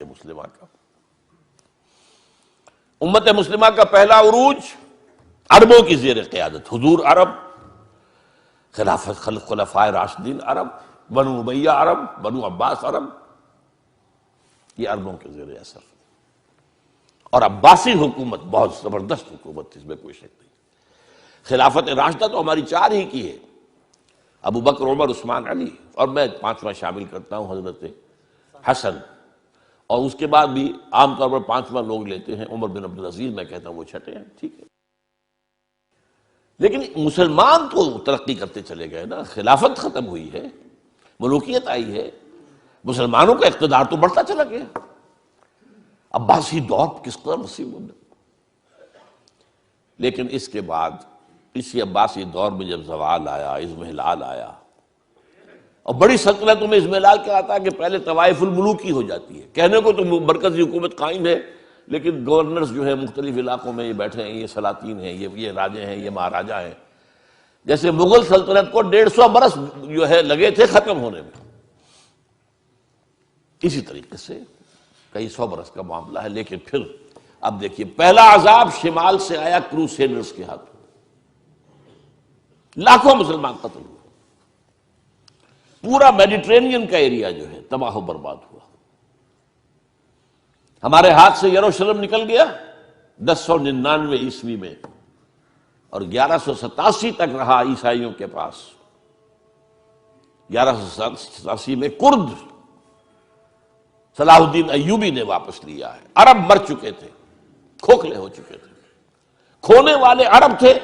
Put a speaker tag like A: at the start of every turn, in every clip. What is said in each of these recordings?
A: مسلمہ کا امت مسلمہ کا پہلا عروج عربوں کی زیر قیادت، حضور عرب، خلافت خلفائے راشدین عرب، بنو امیہ عرب، بنو عباس عرب، یہ عربوں کے زیر اثر. اور عباسی حکومت بہت زبردست حکومت تھی، اس میں کوئی شک نہیں. خلافت راشدہ تو ہماری چار ہی کی ہے، ابو بکر، عمر، عثمان، علی، اور میں پانچواں شامل کرتا ہوں حضرت حسن. اور اس کے بعد بھی عام طور پر پانچواں لوگ لیتے ہیں، عمر بن عبدالعزیز، میں کہتا ہوں وہ چھٹے ہیں، ٹھیک ہے. لیکن مسلمان تو ترقی کرتے چلے گئے نا، خلافت ختم ہوئی ہے، ملوکیت آئی ہے، مسلمانوں کا اقتدار تو بڑھتا چلا گیا. عباسی دور کس قدر وسیع ہوا. لیکن اس کے بعد اسی عباسی دور میں جب زوال آیا، اضمحلال آیا، اور بڑی سلطنتوں میں اضمحلال کیا آتا ہے کہ پہلے طوائف الملوکی ہو جاتی ہے. کہنے کو تو مرکزی حکومت قائم ہے، لیکن گورنرز جو ہے مختلف علاقوں میں یہ بیٹھے ہیں، یہ سلاطین ہیں، یہ راجے ہیں، یہ مہاراجا ہیں. جیسے مغل سلطنت کو 150 برس جو ہے لگے تھے ختم ہونے میں، اسی طریقے سے کئی 100 برس کا معاملہ ہے. لیکن پھر اب دیکھیے، پہلا عذاب شمال سے آیا کروسیڈرز کے ہاتھوں، لاکھوں مسلمان قتل ہوئے، پورا میڈیٹرینین کا ایریا جو ہے تباہ و برباد ہوا. ہمارے ہاتھ سے یروشلم نکل گیا 1099 عیسوی میں، اور 1187 تک رہا عیسائیوں کے پاس. 1187 میں کرد صلاح الدین ایوبی نے واپس لیا ہے. عرب مر چکے تھے، کھوکھلے ہو چکے تھے. کھونے والے عرب تھے،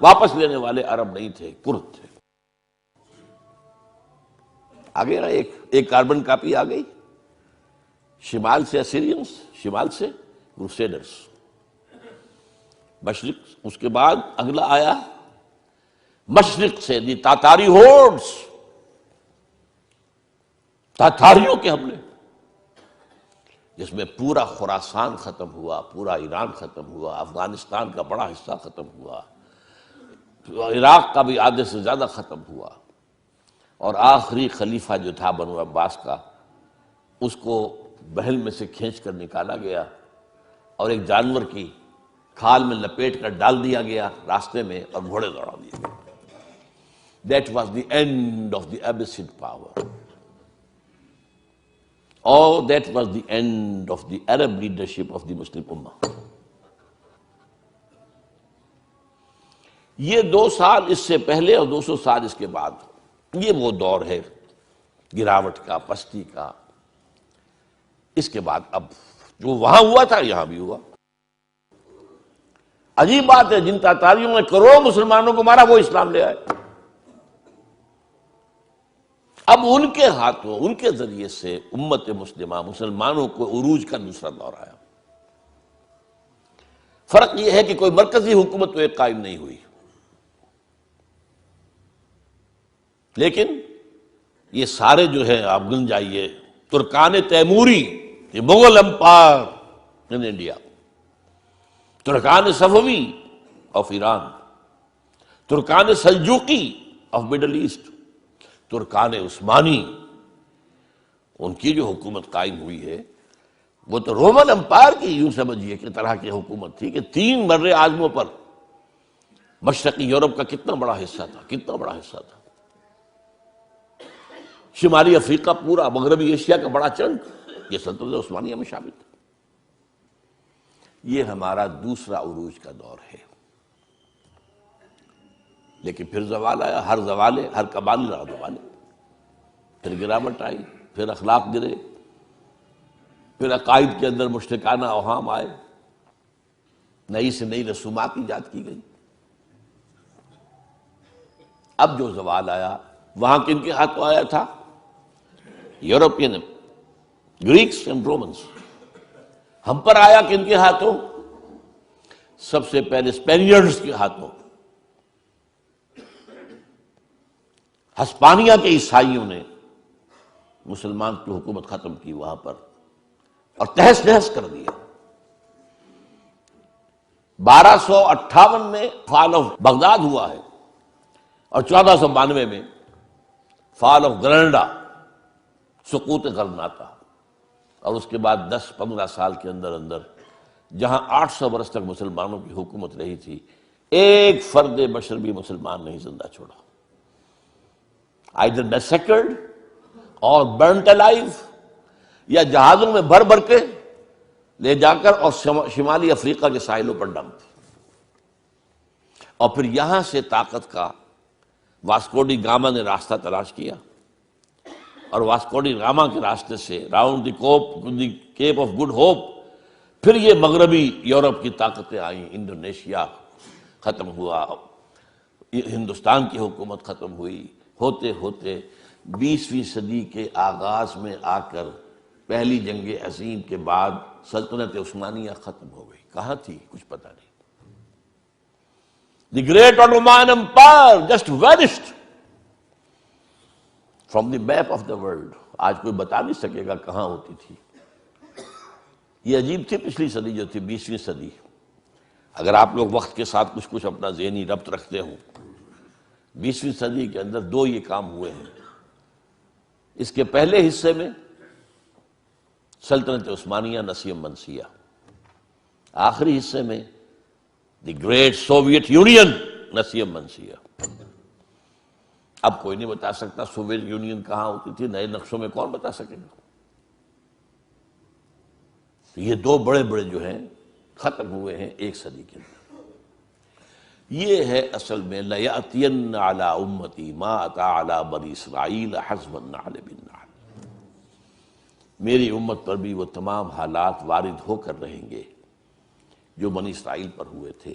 A: واپس لینے والے عرب نہیں تھے، کرد تھے. آگے نا ایک کاربن کاپی آ گئی، شمال سے اسیرینز، شمال سے کروسیڈرز، مشرق. اس کے بعد اگلا آیا مشرق سے دی تاتاری ہورڈز، تاتاریوں کے حملے، جس میں پورا خراسان ختم ہوا، پورا ایران ختم ہوا، افغانستان کا بڑا حصہ ختم ہوا، عراق کا بھی آدھے سے زیادہ ختم ہوا. اور آخری خلیفہ جو تھا بنو عباس کا، اس کو بحل میں سے کھینچ کر نکالا گیا اور ایک جانور کی کھال میں لپیٹ کر ڈال دیا گیا راستے میں، اور گھوڑے دوڑا دیے گئے. That was the end of the Abbasid power. Oh, that was the end of the Arab leadership of the Muslim Ummah. یہ 2 سال اس سے پہلے اور 200 سال اس کے بعد، یہ وہ دور ہے گراوٹ کا، پستی کا. اس کے بعد اب جو وہاں ہوا تھا یہاں بھی ہوا. عجیب بات ہے، جن تاتاریوں نے کروڑوں مسلمانوں کو مارا وہ اسلام لے آئے. اب ان کے ہاتھوں، ان کے ذریعے سے امت مسلمہ، مسلمانوں کو عروج کا دوسرا دور آیا. فرق یہ ہے کہ کوئی مرکزی حکومت تو ایک قائم نہیں ہوئی، لیکن یہ سارے جو ہے آپ گن جائیے، ترکان تیموری، یہ مغل امپائر ان انڈیا، ترکان صفوی آف ایران، ترکان سلجوقی آف مڈل ایسٹ، ترکان عثمانی، ان کی جو حکومت قائم ہوئی ہے وہ تو رومن امپائر کی یوں سمجھیے کہ طرح کی حکومت تھی کہ 3 بر اعظموں پر مشرقی یورپ کا کتنا بڑا حصہ تھا، کتنا بڑا حصہ تھا. شمالی افریقہ، پورا مغربی ایشیا کا بڑا چنک یہ سلطنت عثمانیہ میں شامل تھا. یہ ہمارا دوسرا عروج کا دور ہے. لیکن پھر زوال آیا، ہر زوالے، ہر کمال رہا زوالے. پھر گراوٹ آئی، پھر اخلاق گرے، پھر عقائد کے اندر مشرکانہ اوہام آئے، نئی سے نئی رسومات ایجاد کی گئی. اب جو زوال آیا وہاں کن کے ہاتھوں آیا تھا؟ European, Greeks and Romans. ہم پر آیا کن کے ہاتھوں؟ سب سے پہلے اسپینیئرز کے ہاتھوں. ہسپانیہ کے عیسائیوں نے مسلمان کی حکومت ختم کی وہاں پر اور تہس نہس کر دیا. 1258 میں فال آف بغداد ہوا ہے، اور 1492 میں فال آف گرناڈا، سقوط غرناطہ. اور اس کے بعد 10-15 سال کے اندر اندر جہاں 800 برس تک مسلمانوں کی حکومت رہی تھی، ایک فرد بشر بھی مسلمان نہیں زندہ چھوڑا، either massacred اور burnt alive، یا جہازوں میں بھر بھر کے لے جا کر اور شمالی افریقہ کے ساحلوں پر ڈمپ، اور پھر یہاں سے طاقت کا واسکو ڈی گاما نے راستہ تلاش کیا، اور واسکو ڈی گاما کے راستے سے round the Cape of Good Hope پھر یہ مغربی یورپ کی طاقتیں آئیں، انڈونیشیا ختم ہوا، ہندوستان کی حکومت ختم ہوئی، ہوتے ہوتے 20ویں صدی کے آغاز میں آ کر پہلی جنگ عظیم کے بعد سلطنت عثمانیہ ختم ہو گئی۔ کہاں تھی کچھ پتہ نہیں۔ The great Ottoman Empire just vanished from the map of the world۔ آج کوئی بتا نہیں سکے گا کہاں ہوتی تھی۔ یہ عجیب تھی پچھلی صدی جو تھی 20ویں صدی۔ اگر آپ لوگ وقت کے ساتھ کچھ اپنا ذہنی ربط رکھتے ہوں، 20ویں صدی کے اندر 2 یہ کام ہوئے ہیں۔ اس کے پہلے حصے میں سلطنت عثمانیہ نسیم منسیہ، آخری حصے میں دی گریٹ سوویت یونین نسیم منسیہ۔ اب کوئی نہیں بتا سکتا سوویت یونین کہاں ہوتی تھی، نئے نقشوں میں کون بتا سکے گا؟ یہ 2 بڑے بڑے جو ہیں ختم ہوئے ہیں ایک صدی کے اندر۔ یہ ہے اصل میں لَيَأْتِيَنَّ عَلَىٰ أُمَّتِي مَا أَتَىٰ عَلَىٰ بَنِي إِسْرَائِيلَ حَسْبَ النَّعْلِ بِالنَّعْلِ۔ میری امت پر بھی وہ تمام حالات وارد ہو کر رہیں گے جو بنی اسرائیل پر ہوئے تھے۔